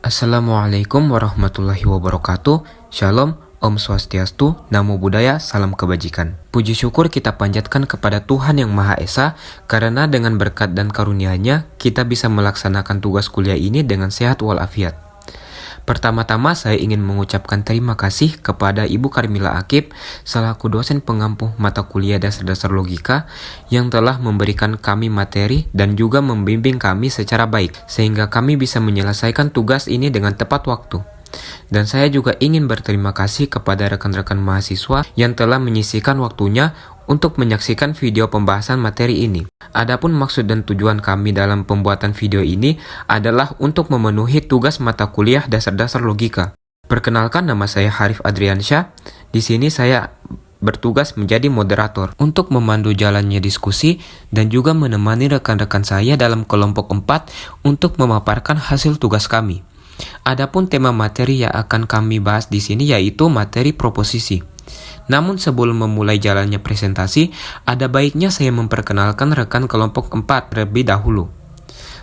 Assalamualaikum warahmatullahi wabarakatuh. Shalom, Om Swastiastu, Namo Buddhaya, Salam Kebajikan. Puji syukur kita panjatkan kepada Tuhan Yang Maha Esa, karena dengan berkat dan karunia-Nya, kita bisa melaksanakan tugas kuliah ini dengan sehat walafiat. Pertama-tama saya ingin mengucapkan terima kasih kepada Ibu Karmila Akib selaku dosen pengampu mata kuliah dasar-dasar logika yang telah memberikan kami materi dan juga membimbing kami secara baik sehingga kami bisa menyelesaikan tugas ini dengan tepat waktu. Dan saya juga ingin berterima kasih kepada rekan-rekan mahasiswa yang telah menyisihkan waktunya untuk menyaksikan video pembahasan materi ini. Adapun maksud dan tujuan kami dalam pembuatan video ini adalah untuk memenuhi tugas mata kuliah dasar-dasar logika. Perkenalkan, nama saya Harif Adriansyah. Di sini saya bertugas menjadi moderator untuk memandu jalannya diskusi dan juga menemani rekan-rekan saya dalam kelompok 4 untuk memaparkan hasil tugas kami. Adapun tema materi yang akan kami bahas di sini yaitu materi proposisi. Namun sebelum memulai jalannya presentasi, ada baiknya saya memperkenalkan rekan kelompok 4 terlebih dahulu.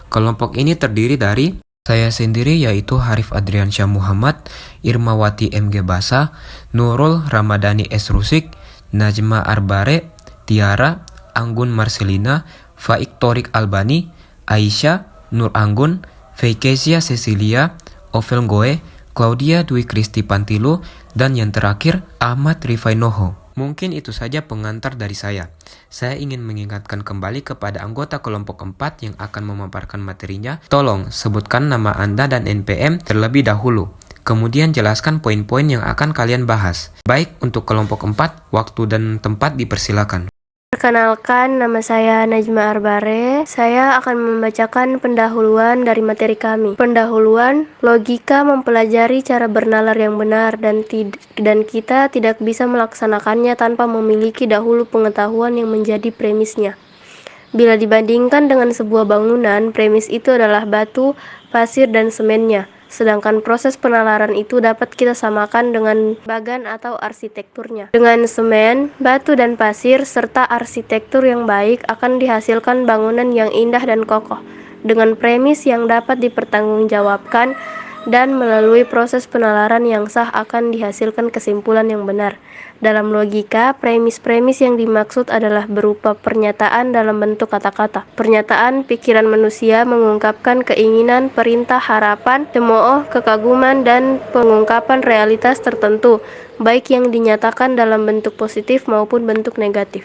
Kelompok ini terdiri dari saya sendiri yaitu Harif Adriansyah Muhammad, Irmawati MG Basa, Nurul Ramadhani S. Rusik, Najma Arbare, Tiara, Anggun Marcelina, Faik Torik Albani, Aisyah, Nur Anggun, Feikesia Cecilia, Ovel Goe, Claudia Dwi Kristi Pantilo, dan yang terakhir Ahmad Rifai Noho. Mungkin itu saja pengantar dari saya. Saya ingin mengingatkan kembali kepada anggota kelompok 4 yang akan memaparkan materinya. Tolong sebutkan nama Anda dan NPM terlebih dahulu. Kemudian jelaskan poin-poin yang akan kalian bahas. Baik, untuk kelompok 4, waktu dan tempat dipersilakan. Perkenalkan, nama saya Najma Arbare. Saya akan membacakan pendahuluan dari materi kami. Pendahuluan, logika mempelajari cara bernalar yang benar dan kita tidak bisa melaksanakannya tanpa memiliki dahulu pengetahuan yang menjadi premisnya. Bila dibandingkan dengan sebuah bangunan, premis itu adalah batu, pasir, dan semennya. Sedangkan proses penalaran itu dapat kita samakan dengan bagan atau arsitekturnya. Dengan semen, batu dan pasir, serta arsitektur yang baik akan dihasilkan bangunan yang indah dan kokoh. Dengan premis yang dapat dipertanggungjawabkan dan melalui proses penalaran yang sah akan dihasilkan kesimpulan yang benar. Dalam logika, premis-premis yang dimaksud adalah berupa pernyataan dalam bentuk kata-kata. Pernyataan pikiran manusia mengungkapkan keinginan, perintah, harapan, cemooh, kekaguman, dan pengungkapan realitas tertentu, baik yang dinyatakan dalam bentuk positif maupun bentuk negatif.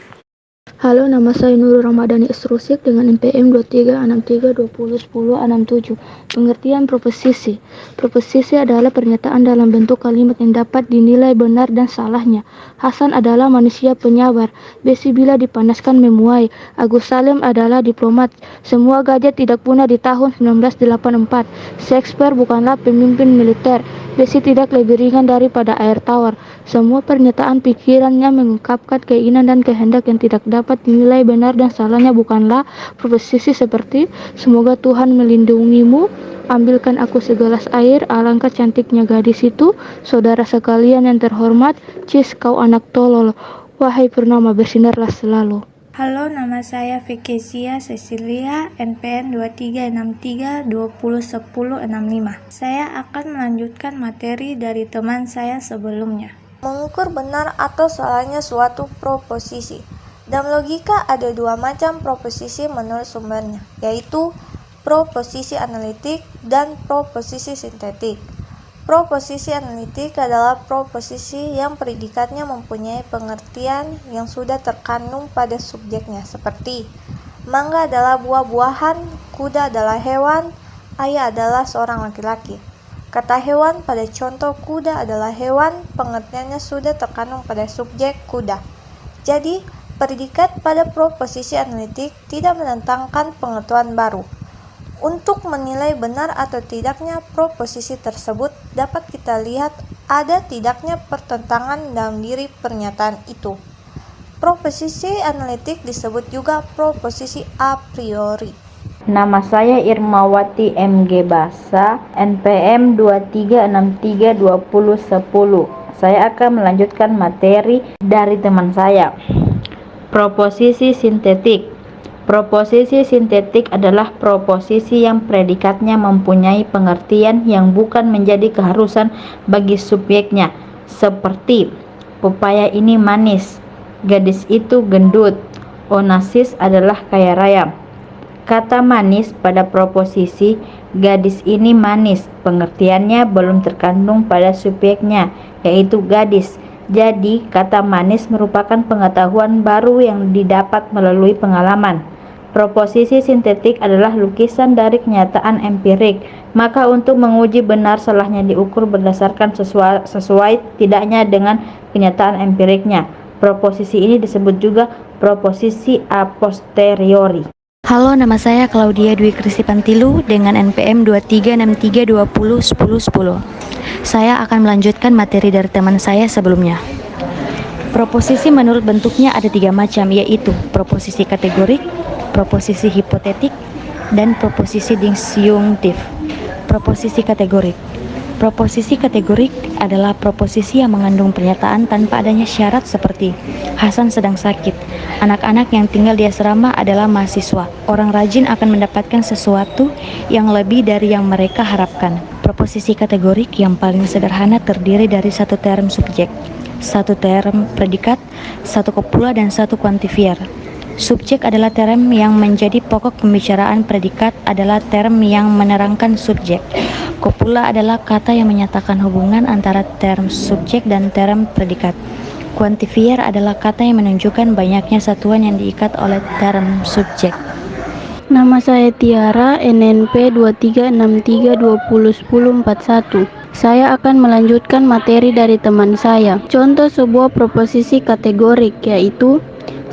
Halo, nama saya Nurul Ramadhani S. Rusik dengan NPM 2363201067. Pengertian proposisi. Proposisi adalah pernyataan dalam bentuk kalimat yang dapat dinilai benar dan salahnya. Hasan adalah manusia penyabar. Besi bila dipanaskan memuai. Agus Salim adalah diplomat. Semua gadget tidak punah di tahun 1984. Shakespeare bukanlah pemimpin militer. Besi tidak lebih ringan daripada air tawar. Semua pernyataan pikirannya mengungkapkan keinginan dan kehendak yang tidak dapat dinilai benar dan salahnya bukanlah proposisi seperti semoga Tuhan melindungimu, ambilkan aku segelas air, alangkah cantiknya gadis itu, saudara sekalian yang terhormat, cis kau anak tolol, wahai purnama bersinarlah selalu. Halo, nama saya Feikesia Cecilia, NPM 2363201065. Saya akan melanjutkan materi dari teman saya sebelumnya. Mengukur benar atau salahnya suatu proposisi. Dalam logika ada dua macam proposisi menurut sumbernya, yaitu proposisi analitik dan proposisi sintetik. Proposisi analitik adalah proposisi yang predikatnya mempunyai pengertian yang sudah terkandung pada subjeknya, seperti mangga adalah buah-buahan, kuda adalah hewan, ayah adalah seorang laki-laki. Kata hewan pada contoh kuda adalah hewan, pengertiannya sudah terkandung pada subjek kuda. Jadi, predikat pada proposisi analitik tidak menentangkan pengetahuan baru. Untuk menilai benar atau tidaknya proposisi tersebut, dapat kita lihat ada tidaknya pertentangan dalam diri pernyataan itu. Proposisi analitik disebut juga proposisi a priori. Nama saya Irmawati MG Basa, NPM 23632010. Saya akan melanjutkan materi dari teman saya. Proposisi sintetik. Proposisi sintetik adalah proposisi yang predikatnya mempunyai pengertian yang bukan menjadi keharusan bagi subjeknya, seperti pepaya ini manis, gadis itu gendut, Onassis adalah kaya raya. Kata manis pada proposisi gadis ini manis pengertiannya belum terkandung pada subjeknya, yaitu gadis. Jadi, kata manis merupakan pengetahuan baru yang didapat melalui pengalaman. Proposisi sintetik adalah lukisan dari kenyataan empirik, maka untuk menguji benar salahnya diukur berdasarkan sesuai tidaknya dengan kenyataan empiriknya. Proposisi ini disebut juga proposisi a posteriori. Halo, nama saya Claudia Dwi Krisipantilu dengan NPM 2363201010. Saya akan melanjutkan materi dari teman saya sebelumnya. Proposisi menurut bentuknya ada 3 macam, yaitu proposisi kategorik, proposisi hipotetik, dan proposisi disjunktif. Proposisi kategorik. Proposisi kategorik adalah proposisi yang mengandung pernyataan tanpa adanya syarat seperti Hasan sedang sakit, anak-anak yang tinggal di asrama adalah mahasiswa, orang rajin akan mendapatkan sesuatu yang lebih dari yang mereka harapkan. Proposisi kategorik yang paling sederhana terdiri dari 1 term subjek, 1 term predikat, 1 kopula, dan 1 kuantifier. Subjek adalah term yang menjadi pokok pembicaraan, predikat adalah term yang menerangkan subjek. Kopula adalah kata yang menyatakan hubungan antara term subjek dan term predikat. Kuantifier adalah kata yang menunjukkan banyaknya satuan yang diikat oleh term subjek. Nama saya Tiara, NNP 2363201041. Saya akan melanjutkan materi dari teman saya. Contoh sebuah proposisi kategorik, yaitu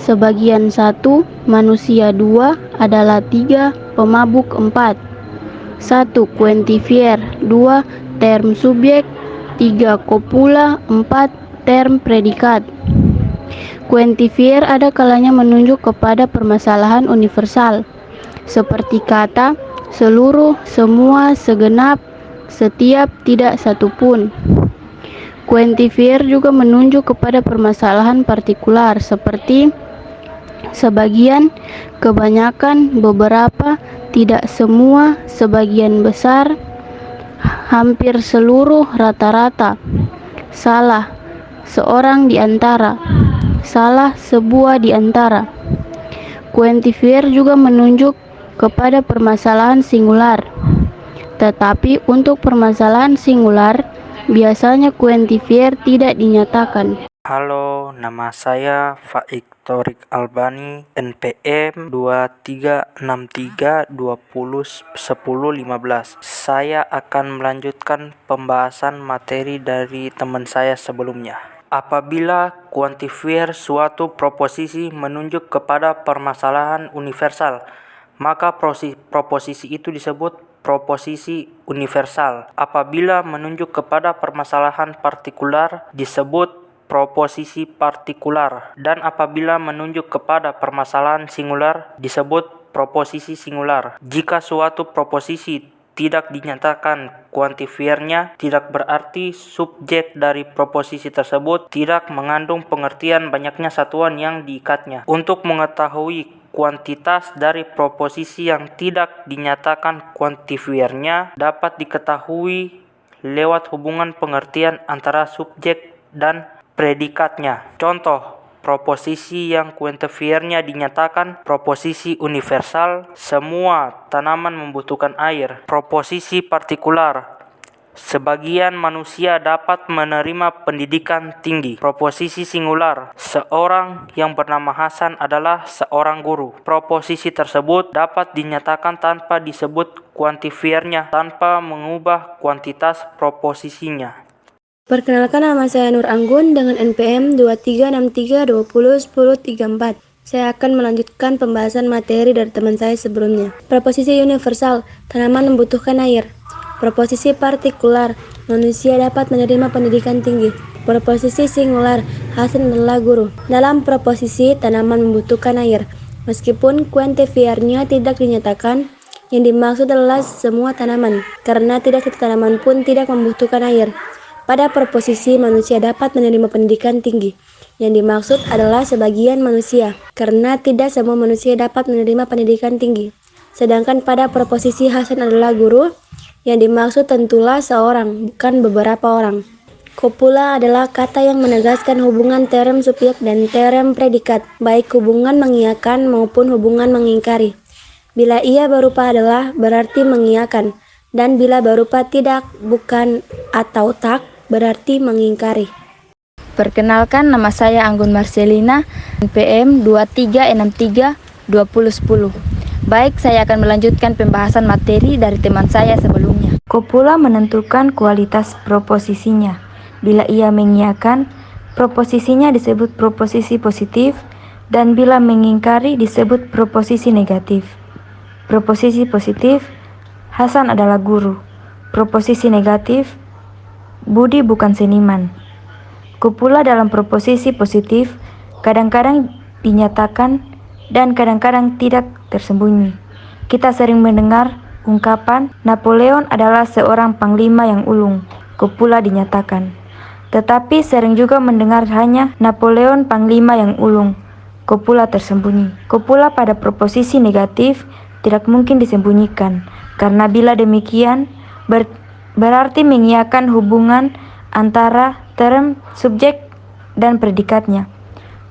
sebagian 1, manusia 2 adalah 3, pemabuk 4. 1. Kuantifier, 2. Term subjek, 3. Kopula, 4. Term predikat. Kuantifier ada kalanya menunjuk kepada permasalahan universal, seperti kata seluruh, semua, segenap, setiap, tidak satupun. Kuantifier juga menunjuk kepada permasalahan partikular, seperti sebagian, kebanyakan, beberapa, tidak semua, sebagian besar, hampir seluruh, rata-rata, salah, seorang di antara, salah, sebuah di antara. Kuantifier juga menunjuk kepada permasalahan singular. Tetapi untuk permasalahan singular, biasanya kuantifier tidak dinyatakan. Halo, nama saya Faik Torik Albani, NPM 2363201015. Saya akan melanjutkan pembahasan materi dari teman saya sebelumnya. Apabila kuantifier suatu proposisi menunjuk kepada permasalahan universal, maka proposisi itu disebut proposisi universal. Apabila menunjuk kepada permasalahan partikular, disebut proposisi partikular. Dan apabila menunjuk kepada permasalahan singular, disebut proposisi singular. Jika suatu proposisi tidak dinyatakan kuantifiernya, tidak berarti subjek dari proposisi tersebut tidak mengandung pengertian banyaknya satuan yang diikatnya. Untuk mengetahui kuantitas dari proposisi yang tidak dinyatakan kuantifiernya dapat diketahui lewat hubungan pengertian antara subjek dan predikatnya. Contoh proposisi yang kuantifiernya dinyatakan: proposisi universal, semua tanaman membutuhkan air. Proposisi partikular, sebagian manusia dapat menerima pendidikan tinggi. Proposisi singular, seorang yang bernama Hasan adalah seorang guru. Proposisi tersebut dapat dinyatakan tanpa disebut kuantifiernya, tanpa mengubah kuantitas proposisinya. Perkenalkan, nama saya Nur Anggun dengan NPM 2363201034. Saya akan melanjutkan pembahasan materi dari teman saya sebelumnya. Proposisi universal, tanaman membutuhkan air. Proposisi partikular, manusia dapat menerima pendidikan tinggi. Proposisi singular, Hasan adalah guru. Dalam proposisi tanaman membutuhkan air, meskipun kuantifiernya tidak dinyatakan, yang dimaksud adalah semua tanaman, karena tidak satu tanaman pun tidak membutuhkan air. Pada proposisi manusia dapat menerima pendidikan tinggi, yang dimaksud adalah sebagian manusia, karena tidak semua manusia dapat menerima pendidikan tinggi. Sedangkan pada proposisi Hasan adalah guru, yang dimaksud tentulah seorang, bukan beberapa orang. Copula adalah kata yang menegaskan hubungan terem subjek dan terem predikat, baik hubungan mengiyakan maupun hubungan mengingkari. Bila ia berupa adalah berarti mengiyakan, dan bila berupa tidak, bukan, atau tak, berarti mengingkari. Perkenalkan, nama saya Anggun Marcelina, NPM 23632010. Baik, saya akan melanjutkan pembahasan materi dari teman saya sebelumnya. Copula menentukan kualitas proposisinya. Bila ia mengiyakan, proposisinya disebut proposisi positif, dan bila mengingkari disebut proposisi negatif. Proposisi positif, Hasan adalah guru. Proposisi negatif, Budi bukan seniman. Copula dalam proposisi positif kadang-kadang dinyatakan dan kadang-kadang tidak tersembunyi. Kita sering mendengar ungkapan Napoleon adalah seorang panglima yang ulung. Copula dinyatakan. Tetapi sering juga mendengar hanya Napoleon panglima yang ulung. Copula tersembunyi. Copula pada proposisi negatif tidak mungkin disembunyikan, karena bila demikian berarti mengiyakan hubungan antara term subjek dan predikatnya.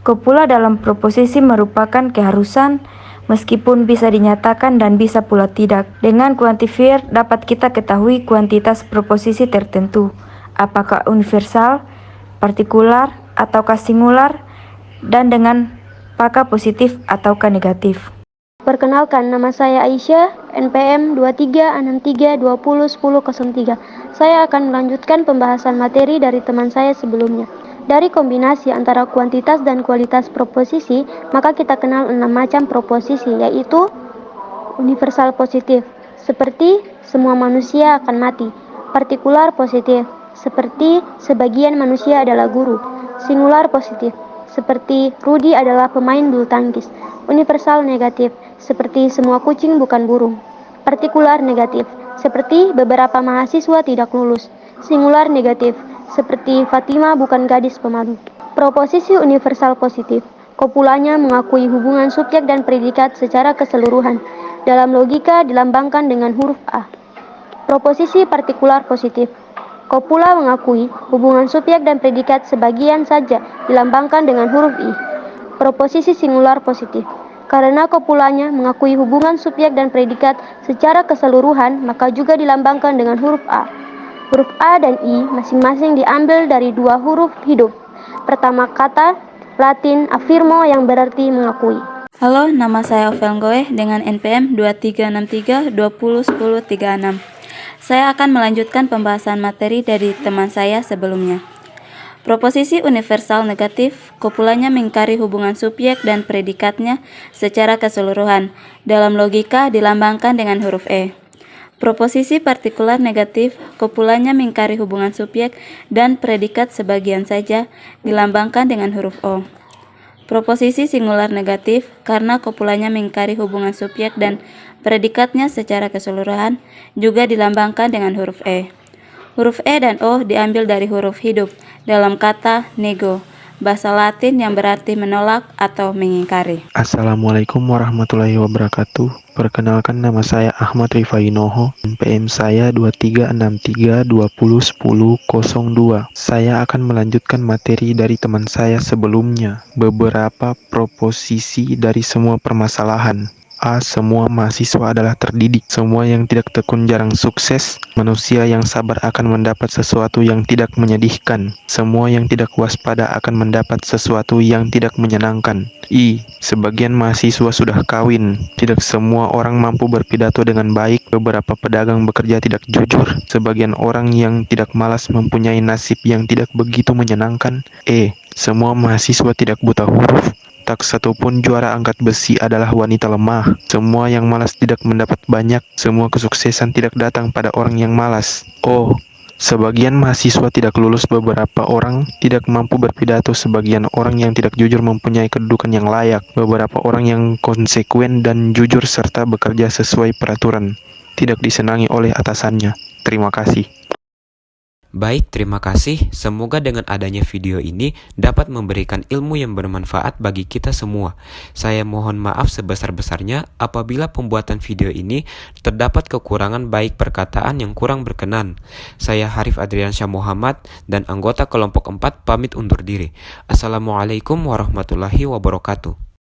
Copula dalam proposisi merupakan keharusan, meskipun bisa dinyatakan dan bisa pula tidak. Dengan quantifier dapat kita ketahui kuantitas proposisi tertentu, apakah universal, partikular, ataukah singular, dan dengan apakah positif ataukah negatif. Perkenalkan, nama saya Aisyah, NPM 2363201003. Saya akan melanjutkan pembahasan materi dari teman saya sebelumnya. Dari kombinasi antara kuantitas dan kualitas proposisi, maka kita kenal 6 macam proposisi, yaitu universal positif, seperti semua manusia akan mati; partikular positif, seperti sebagian manusia adalah guru; singular positif, seperti Rudi adalah pemain bulu tangkis; universal negatif, seperti semua kucing bukan burung; partikular negatif, seperti beberapa mahasiswa tidak lulus; singular negatif, seperti Fatima bukan gadis pemalu. Proposisi universal positif, kopulanya mengakui hubungan subjek dan predikat secara keseluruhan. Dalam logika dilambangkan dengan huruf A. Proposisi partikular positif, kopula mengakui hubungan subjek dan predikat sebagian saja, dilambangkan dengan huruf I. Proposisi singular positif, karena kopulanya mengakui hubungan subjek dan predikat secara keseluruhan, maka juga dilambangkan dengan huruf A. Huruf A dan I masing-masing diambil dari dua huruf hidup. Pertama kata Latin affirmo yang berarti mengakui. Halo, nama saya Ovel Goeh dengan NPM 2363201036. Saya akan melanjutkan pembahasan materi dari teman saya sebelumnya. Proposisi universal negatif, kopulanya mengingkari hubungan subjek dan predikatnya secara keseluruhan. Dalam logika dilambangkan dengan huruf E. Proposisi partikular negatif, kopulanya mengingkari hubungan subjek dan predikat sebagian saja, dilambangkan dengan huruf O. Proposisi singular negatif, karena kopulanya mengingkari hubungan subjek dan predikatnya secara keseluruhan, juga dilambangkan dengan huruf E. Huruf E dan O diambil dari huruf hidup dalam kata nego, bahasa Latin yang berarti menolak atau mengingkari. Assalamualaikum warahmatullahi wabarakatuh. Perkenalkan, nama saya Ahmad Rifainoho, NPM saya 2363201002. Saya akan melanjutkan materi dari teman saya sebelumnya. Beberapa proposisi dari semua permasalahan. A. Semua mahasiswa adalah terdidik. Semua yang tidak tekun jarang sukses. Manusia yang sabar akan mendapat sesuatu yang tidak menyedihkan. Semua yang tidak waspada akan mendapat sesuatu yang tidak menyenangkan. I. Sebagian mahasiswa sudah kawin. Tidak semua orang mampu berpidato dengan baik. Beberapa pedagang bekerja tidak jujur. Sebagian orang yang tidak malas mempunyai nasib yang tidak begitu menyenangkan. E. Semua mahasiswa tidak buta huruf. Tak satupun juara angkat besi adalah wanita lemah. Semua yang malas tidak mendapat banyak. Semua kesuksesan tidak datang pada orang yang malas. Oh, sebagian mahasiswa tidak lulus. Beberapa orang tidak mampu berpidato. Sebagian orang yang tidak jujur mempunyai kedudukan yang layak. Beberapa orang yang konsekuen dan jujur serta bekerja sesuai peraturan tidak disenangi oleh atasannya. Terima kasih. Baik, terima kasih. Semoga dengan adanya video ini dapat memberikan ilmu yang bermanfaat bagi kita semua. Saya mohon maaf sebesar-besarnya apabila pembuatan video ini terdapat kekurangan baik perkataan yang kurang berkenan. Saya Harif Adriansyah Muhammad dan anggota kelompok 4 pamit undur diri. Assalamualaikum warahmatullahi wabarakatuh.